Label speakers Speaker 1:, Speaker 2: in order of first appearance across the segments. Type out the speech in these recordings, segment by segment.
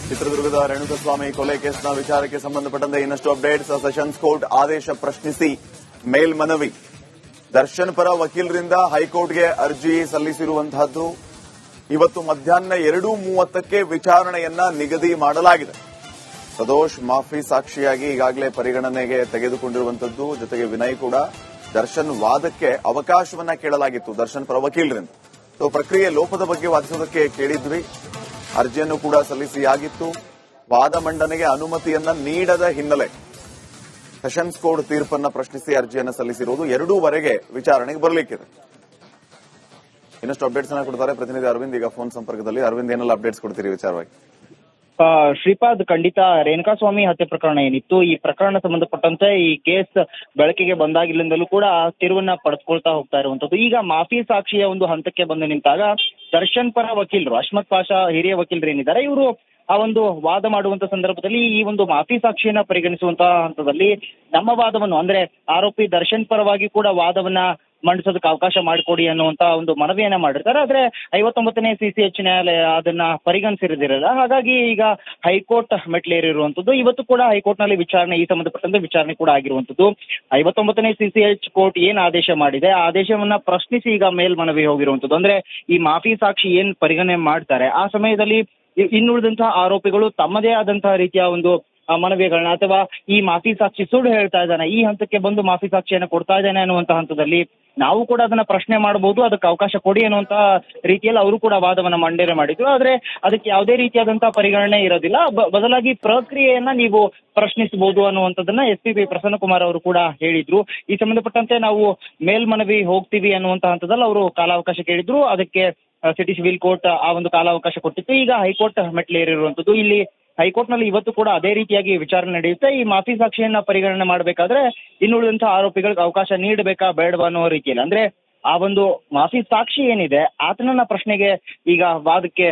Speaker 1: ಚಿತ್ರದುರ್ಗದ ರೇಣುಕಸ್ವಾಮಿ ಕೊಲೆ ಕೇಸ್ನ ವಿಚಾರಕ್ಕೆ ಸಂಬಂಧಪಟ್ಟಂತೆ ಇನ್ನಷ್ಟು ಅಪ್ಡೇಟ್ಸ್. ಸೆಷನ್ಸ್ ಕೋರ್ಟ್ ಆದೇಶ ಪ್ರಶ್ನಿಸಿ ಮೇಲ್ಮನವಿ. ದರ್ಶನ್ ಪರ ವಕೀಲರಿಂದ ಹೈಕೋರ್ಟ್ಗೆ ಅರ್ಜಿ ಸಲ್ಲಿಸಿರುವಂತಹದ್ದು. ಇವತ್ತು ಮಧ್ಯಾಹ್ನ 2:30ಕ್ಕೆ ವಿಚಾರಣೆಯನ್ನ ನಿಗದಿ ಮಾಡಲಾಗಿದೆ. ಸದೋಷ್ ಮಾಫಿ ಸಾಕ್ಷಿಯಾಗಿ ಈಗಾಗಲೇ ಪರಿಗಣನೆಗೆ ತೆಗೆದುಕೊಂಡಿರುವಂತದ್ದು. ಜೊತೆಗೆ ವಿನಯ್ ಕೂಡ ದರ್ಶನ್ ವಾದಕ್ಕೆ ಅವಕಾಶವನ್ನ ಕೇಳಲಾಗಿತ್ತು ದರ್ಶನ್ ಪರ ವಕೀಲರಿಂದ. ಪ್ರಕ್ರಿಯೆ ಲೋಪದ ಬಗ್ಗೆ ವಾದಿಸೋದಕ್ಕೆ ಕೇಳಿದ್ವಿ. ಅರ್ಜಿಯನ್ನು ಕೂಡ ಸಲ್ಲಿಸಿಯಾಗಿತ್ತು. ವಾದ ಮಂಡನೆಗೆ ಅನುಮತಿಯನ್ನ ನೀಡದ ಹಿನ್ನೆಲೆ ಸೆಷನ್ಸ್ ಕೋರ್ಟ್ ತೀರ್ಪನ್ನ ಪ್ರಶ್ನಿಸಿ ಅರ್ಜಿಯನ್ನು ಸಲ್ಲಿಸಿರುವುದು. 2:15ಕ್ಕೆ ವಿಚಾರಣೆಗೆ ಬರಲಿಕ್ಕಿದೆ. ಇನ್ನಷ್ಟು ಅಪ್ಡೇಟ್ಸ್ ಅನ್ನ ಕೊಡ್ತಾರೆ ಪ್ರತಿನಿಧಿ ಅರವಿಂದ್ ಈಗ ಫೋನ್ ಸಂಪರ್ಕದಲ್ಲಿ. ಅರವಿಂದ್, ಏನೆಲ್ಲ ಅಪ್ಡೇಟ್ಸ್ ಕೊಡ್ತೀರಿ ವಿಚಾರವಾಗಿ?
Speaker 2: ಶ್ರೀಪಾದ್, ಖಂಡಿತ ರೇಣುಕಾಸ್ವಾಮಿ ಹತ್ಯೆ ಪ್ರಕರಣ ಏನಿತ್ತು, ಈ ಪ್ರಕರಣ ಸಂಬಂಧಪಟ್ಟಂತೆ ಈ ಕೇಸ್ ಬೆಳಕಿಗೆ ಬಂದಾಗಿಲ್ಲಿಂದಲೂ ಕೂಡ ತಿರುವನ್ನ ಪಡೆದುಕೊಳ್ತಾ ಹೋಗ್ತಾ ಇರುವಂತದ್ದು. ಈಗ ಮಾಫಿ ಸಾಕ್ಷಿಯ ಒಂದು ಹಂತಕ್ಕೆ ಬಂದು ನಿಂತಾಗ ದರ್ಶನ್ ಪರ ವಕೀಲರು ಅಶ್ಮತ್ ಪಾಷಾ, ಹಿರಿಯ ವಕೀಲರು ಏನಿದ್ದಾರೆ, ಇವರು ಆ ಒಂದು ವಾದ ಮಾಡುವಂತ ಸಂದರ್ಭದಲ್ಲಿ ಈ ಒಂದು ಮಾಫಿ ಸಾಕ್ಷಿಯನ್ನ ಪರಿಗಣಿಸುವಂತಹ ಹಂತದಲ್ಲಿ ನಮ್ಮ ವಾದವನ್ನು, ಅಂದ್ರೆ ಆರೋಪಿ ದರ್ಶನ್ ಪರವಾಗಿ ಕೂಡ ವಾದವನ್ನ ಮಂಡಿಸೋದಕ್ಕೆ ಅವಕಾಶ ಮಾಡಿಕೊಡಿ ಅನ್ನುವಂತ ಒಂದು ಮನವಿಯನ್ನ ಮಾಡಿರ್ತಾರೆ. ಆದ್ರೆ 59ನೇ CCH ನ್ಯಾಯಾಲಯ ಅದನ್ನ ಪರಿಗಣಿಸಿರದಿರಲ್ಲ. ಹಾಗಾಗಿ ಈಗ ಹೈಕೋರ್ಟ್ ಮೆಟ್ಲೇರಿರುವಂತದ್ದು. ಇವತ್ತು ಕೂಡ ಹೈಕೋರ್ಟ್ ನಲ್ಲಿ ವಿಚಾರಣೆ, ಈ ಸಂಬಂಧಪಟ್ಟಂತೆ ವಿಚಾರಣೆ ಕೂಡ ಆಗಿರುವಂತದ್ದು. 59ನೇ CCH ಕೋರ್ಟ್ ಏನ್ ಆದೇಶ ಮಾಡಿದೆ, ಆ ಆದೇಶವನ್ನ ಪ್ರಶ್ನಿಸಿ ಈಗ ಮೇಲ್ಮನವಿ ಹೋಗಿರುವಂತದ್ದು. ಅಂದ್ರೆ ಈ ಮಾಫಿ ಸಾಕ್ಷಿ ಏನ್ ಪರಿಗಣನೆ ಮಾಡ್ತಾರೆ, ಆ ಸಮಯದಲ್ಲಿ ಇನ್ನುಳಿದಂತಹ ಆರೋಪಿಗಳು ತಮ್ಮದೇ ಆದಂತಹ ರೀತಿಯ ಒಂದು ಮನವಿಗಳನ್ನ ಅಥವಾ ಈ ಮಾಫಿ ಸಾಕ್ಷಿ ಸುಳ್ಳು ಹೇಳ್ತಾ ಇದ್ದಾನೆ, ಈ ಹಂತಕ್ಕೆ ಬಂದು ಮಾಫಿ ಸಾಕ್ಷಿಯನ್ನ ಕೊಡ್ತಾ ಇದ್ದಾನೆ ಅನ್ನುವಂತ ಹಂತದಲ್ಲಿ ನಾವು ಕೂಡ ಅದನ್ನ ಪ್ರಶ್ನೆ ಮಾಡಬಹುದು, ಅದಕ್ಕೆ ಅವಕಾಶ ಕೊಡಿ ಅನ್ನುವಂತ ರೀತಿಯಲ್ಲಿ ಅವರು ಕೂಡ ವಾದವನ್ನ ಮಂಡನೆ ಮಾಡಿದ್ರು. ಆದ್ರೆ ಅದಕ್ಕೆ ಯಾವುದೇ ರೀತಿಯಾದಂತಹ ಪರಿಗಣನೆ ಇರೋದಿಲ್ಲ. ಬದಲಾಗಿ ಪ್ರಕ್ರಿಯೆಯನ್ನ ನೀವು ಪ್ರಶ್ನಿಸಬಹುದು ಅನ್ನುವಂಥದ್ದನ್ನ SPP ಪ್ರಸನ್ನಕುಮಾರ್ ಅವರು ಕೂಡ ಹೇಳಿದ್ರು. ಈ ಸಂಬಂಧಪಟ್ಟಂತೆ ನಾವು ಮೇಲ್ಮನವಿ ಹೋಗ್ತೀವಿ ಅನ್ನುವಂತ ಹಂತದಲ್ಲಿ ಅವರು ಕಾಲಾವಕಾಶ ಕೇಳಿದ್ರು. ಅದಕ್ಕೆ ಸಿಟಿ ಸಿವಿಲ್ ಕೋರ್ಟ್ ಆ ಒಂದು ಕಾಲಾವಕಾಶ ಕೊಟ್ಟಿತ್ತು. ಈಗ ಹೈಕೋರ್ಟ್ ಮೆಟ್ಲೇರಿರುವಂತದ್ದು. ಇಲ್ಲಿ ಹೈಕೋರ್ಟ್ ನಲ್ಲಿ ಇವತ್ತು ಕೂಡ ಅದೇ ರೀತಿಯಾಗಿ ವಿಚಾರಣೆ ನಡೆಯುತ್ತೆ. ಈ ಮಾಫಿ ಸಾಕ್ಷಿಯನ್ನ ಪರಿಗಣನೆ ಮಾಡಬೇಕಾದ್ರೆ ಇನ್ನುಳಿದಂತಹ ಆರೋಪಿಗಳಿಗೆ ಅವಕಾಶ ನೀಡಬೇಕಾ ಬೇಡವಾ ಅನ್ನೋ ರೀತಿಯಲ್ಲಿ, ಅಂದ್ರೆ ಆ ಒಂದು ಮಾಫಿ ಸಾಕ್ಷಿ ಏನಿದೆ ಆತನನ್ನ ಪ್ರಶ್ನೆಗೆ ಈಗ ವಾದಕ್ಕೆ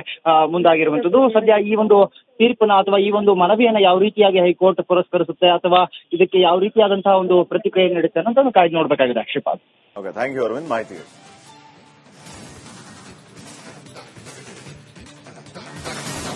Speaker 2: ಮುಂದಾಗಿರುವಂತದ್ದು. ಸದ್ಯ ಈ ಒಂದು ತೀರ್ಪನ್ನ ಅಥವಾ ಈ ಒಂದು ಮನವಿಯನ್ನ ಯಾವ ರೀತಿಯಾಗಿ ಹೈಕೋರ್ಟ್ ಪುರಸ್ಕರಿಸುತ್ತೆ ಅಥವಾ ಇದಕ್ಕೆ ಯಾವ ರೀತಿಯಾದಂತಹ ಒಂದು ಪ್ರತಿಕ್ರಿಯೆ ನೀಡುತ್ತೆ ಅಂತ ಕಾಯ್ದು ನೋಡ್ಬೇಕಾಗಿದೆ. ಶ್ರೀಪಾದ್,
Speaker 1: ಥ್ಯಾಂಕ್ ಯು ಅರವಿಂದ್ ಮಾಹಿತಿಗೆ.